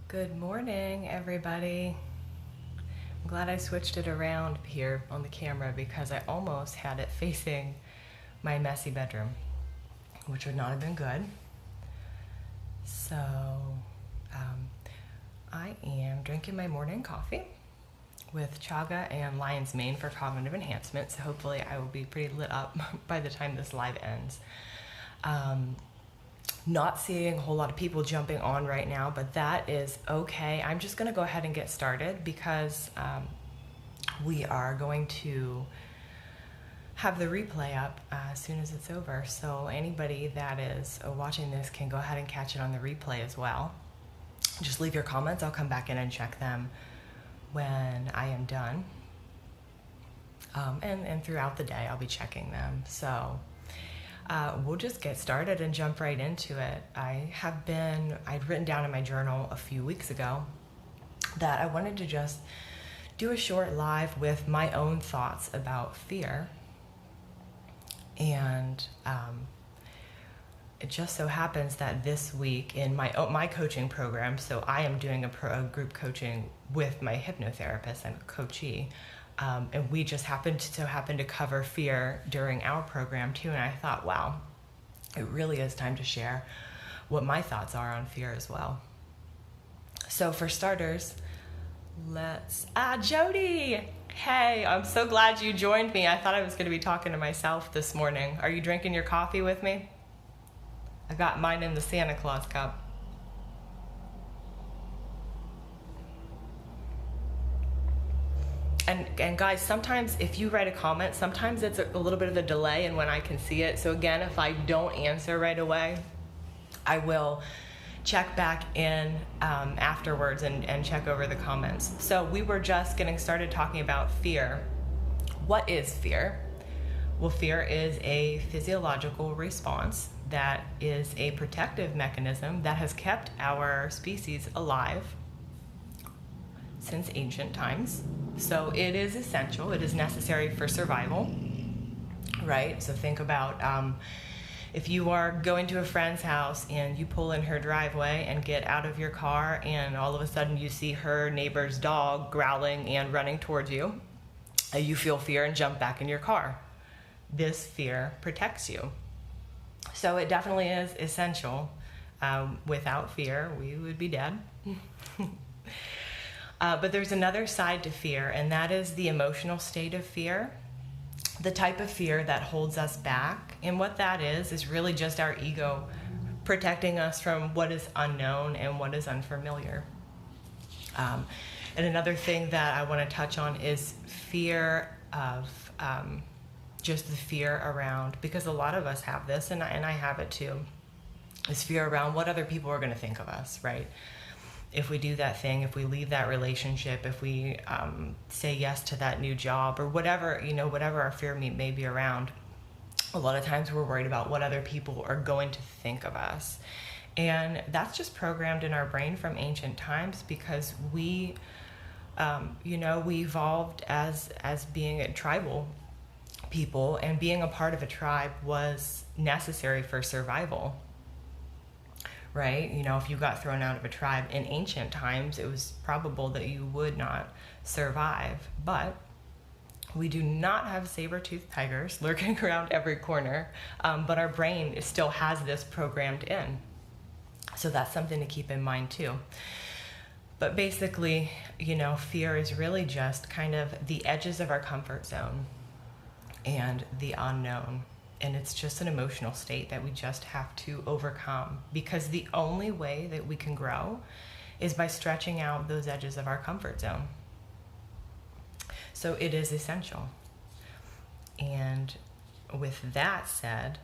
Good morning, everybody. I'm glad I switched it around here on the camera because I almost had it facing my messy bedroom, which would not have been good. So, I am drinking my morning coffee with chaga and lion's mane for cognitive enhancement, so hopefully I will be pretty lit up by the time this live ends. Not seeing a whole lot of people jumping on right now, but that is okay. I'm just going to go ahead and get started because we are going to have the replay up as soon as it's over. So anybody that is watching this can go ahead and catch it on the replay as well. Just leave your comments. I'll come back in and check them when I am done. And throughout the day, I'll be checking them. So we'll just get started and jump right into it. I'd written down in my journal a few weeks ago that I wanted to just do a short live with my own thoughts about fear. And it just so happens that this week in my coaching program, so I am doing a group coaching with my hypnotherapist and coachee. And we just happened to cover fear during our program too. And I thought, wow, it really is time to share what my thoughts are on fear as well. So for starters, Jody, hey, I'm so glad you joined me. I thought I was going to be talking to myself this morning. Are you drinking your coffee with me? I got mine in the Santa Claus cup. And guys, sometimes if you write a comment, sometimes it's a little bit of a delay in when I can see it. So again, if I don't answer right away, I will check back in afterwards and check over the comments. So we were just getting started talking about fear. What is fear? Well, fear is a physiological response that is a protective mechanism that has kept our species alive since ancient times. So it is essential, it is necessary for survival, right? So think about if you are going to a friend's house and you pull in her driveway and get out of your car and all of a sudden you see her neighbor's dog growling and running towards you, you feel fear and jump back in your car. This fear protects you. So it definitely is essential. Without fear, we would be dead. But there's another side to fear, and that is the emotional state of fear, the type of fear that holds us back. And what that is really just our ego protecting us from what is unknown and what is unfamiliar. And another thing that I want to touch on is fear of just the fear around, because a lot of us have this, and I have it too, is fear around what other people are going to think of us, right? If we do that thing, if we leave that relationship, if we say yes to that new job or whatever, whatever our fear may be around, a lot of times we're worried about what other people are going to think of us. And that's just programmed in our brain from ancient times because we evolved as being a tribal people, and being a part of a tribe was necessary for survival. Right? If you got thrown out of a tribe in ancient times, it was probable that you would not survive. But we do not have saber-toothed tigers lurking around every corner, but our brain still has this programmed in. So that's something to keep in mind too. But basically, fear is really just kind of the edges of our comfort zone and the unknown. And it's just an emotional state that we just have to overcome, because the only way that we can grow is by stretching out those edges of our comfort zone. So it is essential. And with that said,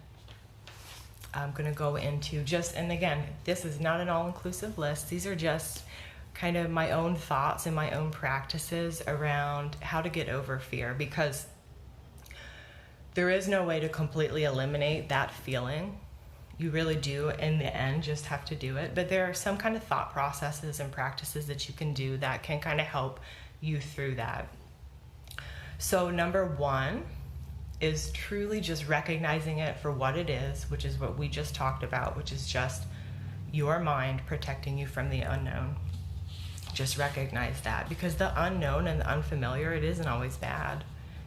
I'm going to go into and again, this is not an all-inclusive list. These are just kind of my own thoughts and my own practices around how to get over fear, because there is no way to completely eliminate that feeling. You really do, in the end, just have to do it. But there are some kind of thought processes and practices that you can do that can kind of help you through that. So number one is truly just recognizing it for what it is, which is what we just talked about, which is just your mind protecting you from the unknown. just recognize that, because the unknown and the unfamiliar, it isn't always bad.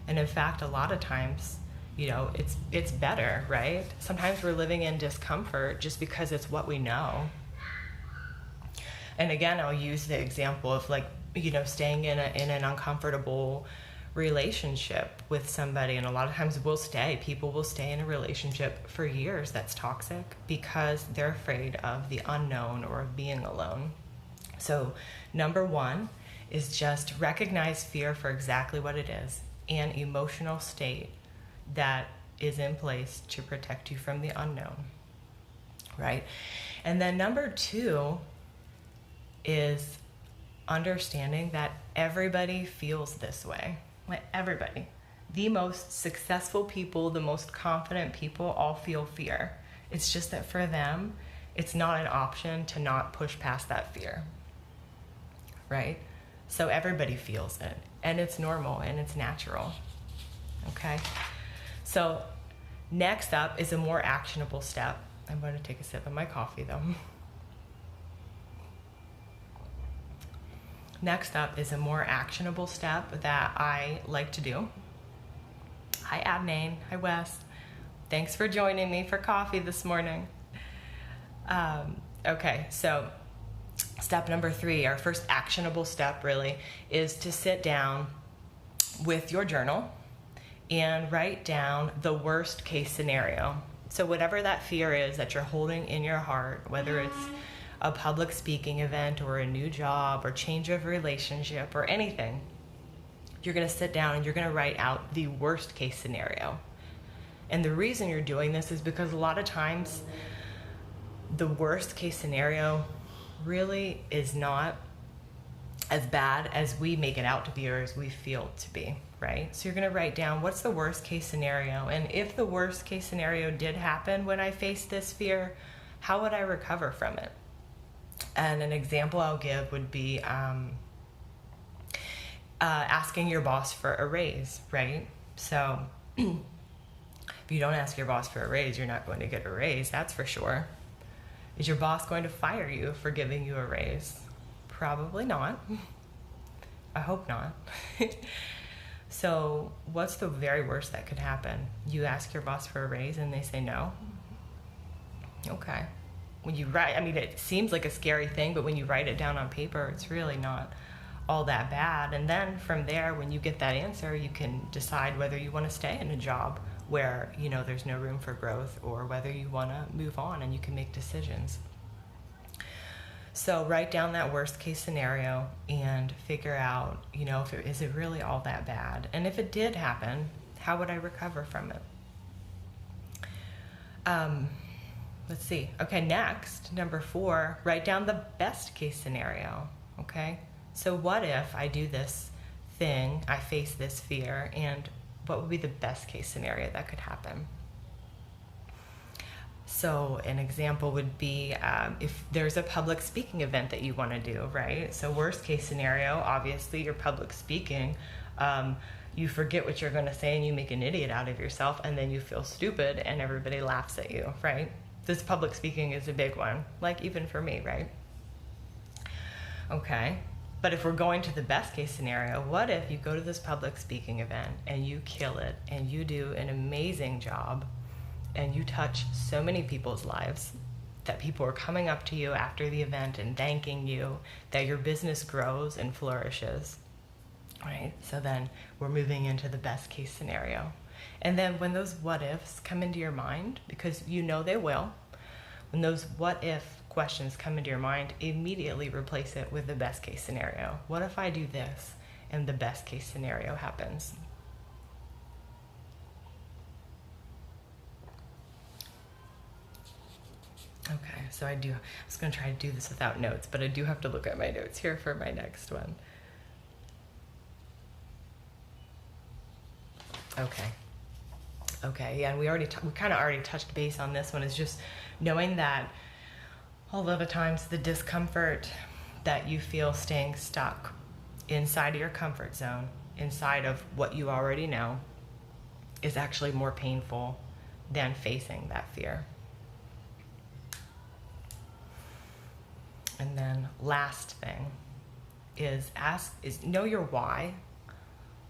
And in fact, a lot of times, it's better, right? Sometimes we're living in discomfort just because it's what we know. And again, I'll use the example of staying in an uncomfortable relationship with somebody. And a lot of times people will stay in a relationship for years that's toxic because they're afraid of the unknown or of being alone. So number one is just recognize fear for exactly what it is, an emotional state that is in place to protect you from the unknown, right? And then number two is understanding that everybody feels this way. Like everybody. The most successful people, the most confident people all feel fear. It's just that for them, it's not an option to not push past that fear, right? So everybody feels it, and it's normal and it's natural, okay? So next up is a more actionable step. I'm going to take a sip of my coffee though. Next up is a more actionable step that I like to do. Hi Abnain, hi Wes. Thanks for joining me for coffee this morning. Okay, so step number 3, our first actionable step really, is to sit down with your journal and write down the worst case scenario. So whatever that fear is that you're holding in your heart, whether it's a public speaking event or a new job or change of relationship or anything, you're going to sit down and you're going to write out the worst case scenario. And the reason you're doing this is because a lot of times the worst case scenario really is not as bad as we make it out to be or as we feel it to be, right? So you're going to write down what's the worst case scenario, and if the worst case scenario did happen when I faced this fear, how would I recover from it? And an example I'll give would be asking your boss for a raise, right? So if you don't ask your boss for a raise, you're not going to get a raise, that's for sure. Is your boss going to fire you for giving you a raise? Probably not. I hope not. So what's the very worst that could happen? You ask your boss for a raise and they say no? Okay. When you write, it seems like a scary thing, but when you write it down on paper, it's really not all that bad. And then from there, when you get that answer, you can decide whether you want to stay in a job where, there's no room for growth, or whether you want to move on, and you can make decisions. So write down that worst case scenario and figure out, is it really all that bad? And if it did happen, how would I recover from it? Let's see. Okay, next, number 4, write down the best case scenario, okay? So what if I do this thing, I face this fear, and what would be the best case scenario that could happen? So an example would be if there's a public speaking event that you want to do, right? So worst case scenario, obviously you're public speaking, you forget what you're going to say and you make an idiot out of yourself, and then you feel stupid and everybody laughs at you, right? This public speaking is a big one, like even for me, right? Okay, but if we're going to the best case scenario, what if you go to this public speaking event and you kill it and you do an amazing job and you touch so many people's lives that people are coming up to you after the event and thanking you, that your business grows and flourishes, right? So then we're moving into the best case scenario. And then when those what ifs come into your mind, because they will, when those what if questions come into your mind, immediately replace it with the best case scenario. What if I do this and the best case scenario happens? Okay, so I was going to try to do this without notes, but I do have to look at my notes here for my next one. Okay, yeah, and we kind of already touched base on this one, is just knowing that a lot of times the discomfort that you feel staying stuck inside of your comfort zone, inside of what you already know, is actually more painful than facing that fear. And then last thing is know your why.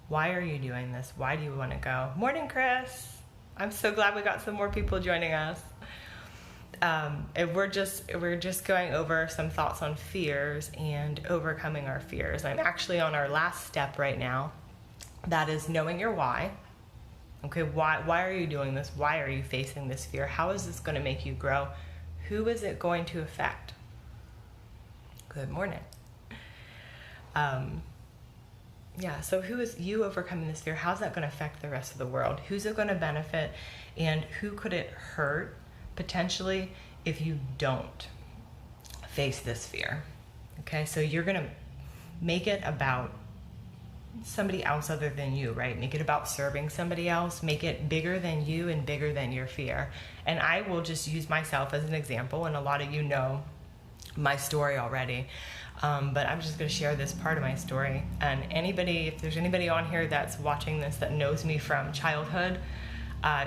Why are you doing this? Why do you want to go? Morning, Chris. I'm so glad we got some more people joining us. And we're just going over some thoughts on fears and overcoming our fears. I'm actually on our last step right now. That is knowing your why. Okay, why are you doing this? Why are you facing this fear? How is this going to make you grow? Who is it going to affect? Good morning. So who is you overcoming this fear? How's that going to affect the rest of the world? Who's it going to benefit? And who could it hurt potentially if you don't face this fear? Okay, so you're going to make it about somebody else other than you, right? Make it about serving somebody else. Make it bigger than you and bigger than your fear. And I will just use myself as an example, and a lot of you know my story already. But I'm just going to share this part of my story. And if there's anybody on here that's watching this that knows me from childhood,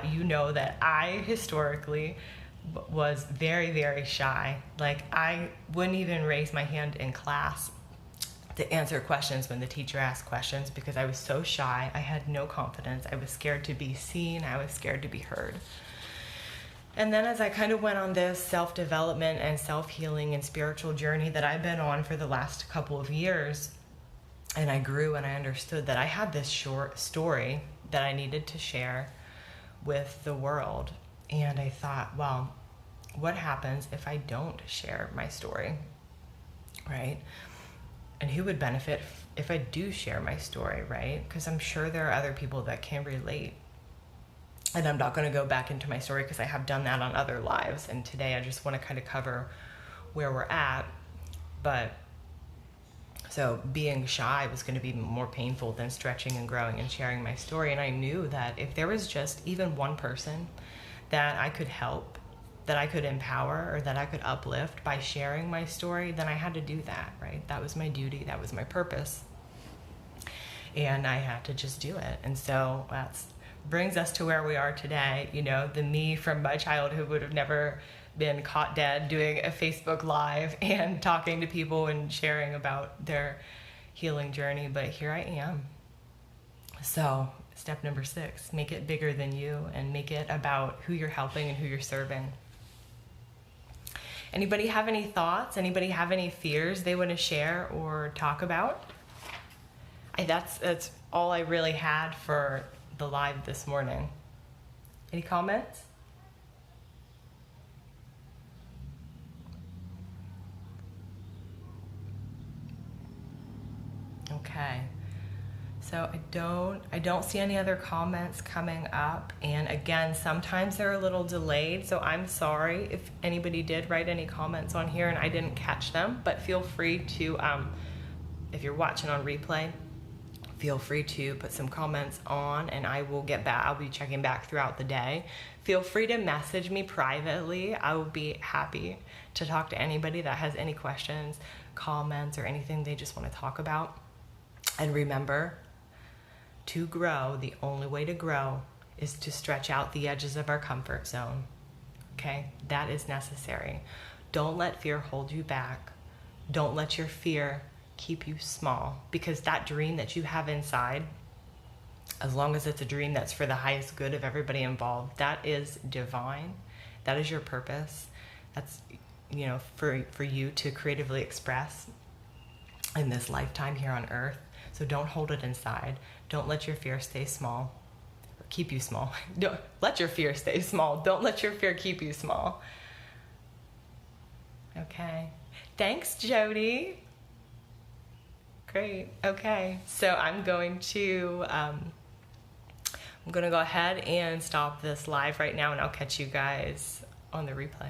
you know that I historically was very, very shy. Like, I wouldn't even raise my hand in class to answer questions when the teacher asked questions because I was so shy. I had no confidence. I was scared to be seen. I was scared to be heard. And then as I kind of went on this self-development and self-healing and spiritual journey that I've been on for the last couple of years, and I grew and I understood that I had this short story that I needed to share with the world. And I thought, well, what happens if I don't share my story, right? And who would benefit if I do share my story, right? Because I'm sure there are other people that can relate. And I'm not going to go back into my story because I have done that on other lives. And today I just want to kind of cover where we're at. But so being shy was going to be more painful than stretching and growing and sharing my story. And I knew that if there was just even one person that I could help, that I could empower, or that I could uplift by sharing my story, then I had to do that, right? That was my duty. That was my purpose. And I had to just do it. And so that's brings us to where we are today. You know, the me from my childhood would have never been caught dead doing a Facebook Live and talking to people and sharing about their healing journey, but here I am. So step number 6, make it bigger than you and make it about who you're helping and who you're serving. Anybody have any thoughts? Anybody have any fears they want to share or talk about? That's all I really had for the live this morning. Any comments? Okay. So I don't see any other comments coming up. And again, sometimes they're a little delayed, so I'm sorry if anybody did write any comments on here and I didn't catch them, but feel free to, if you're watching on replay, feel free to put some comments on and I will get back. I'll be checking back throughout the day. Feel free to message me privately. I will be happy to talk to anybody that has any questions, comments, or anything they just want to talk about. And remember, to grow, the only way to grow is to stretch out the edges of our comfort zone. Okay? That is necessary. Don't let fear hold you back. Don't let your fear keep you small, because that dream that you have inside, as long as it's a dream that's for the highest good of everybody involved, that is divine. That is your purpose. That's, you know, for you to creatively express in this lifetime here on earth. So don't hold it inside. Don't let your fear stay small or keep you small. Don't let your fear stay small. Don't let your fear keep you small. Okay. Thanks, Jody. Great. Okay. So I'm going to go ahead and stop this live right now, and I'll catch you guys on the replay.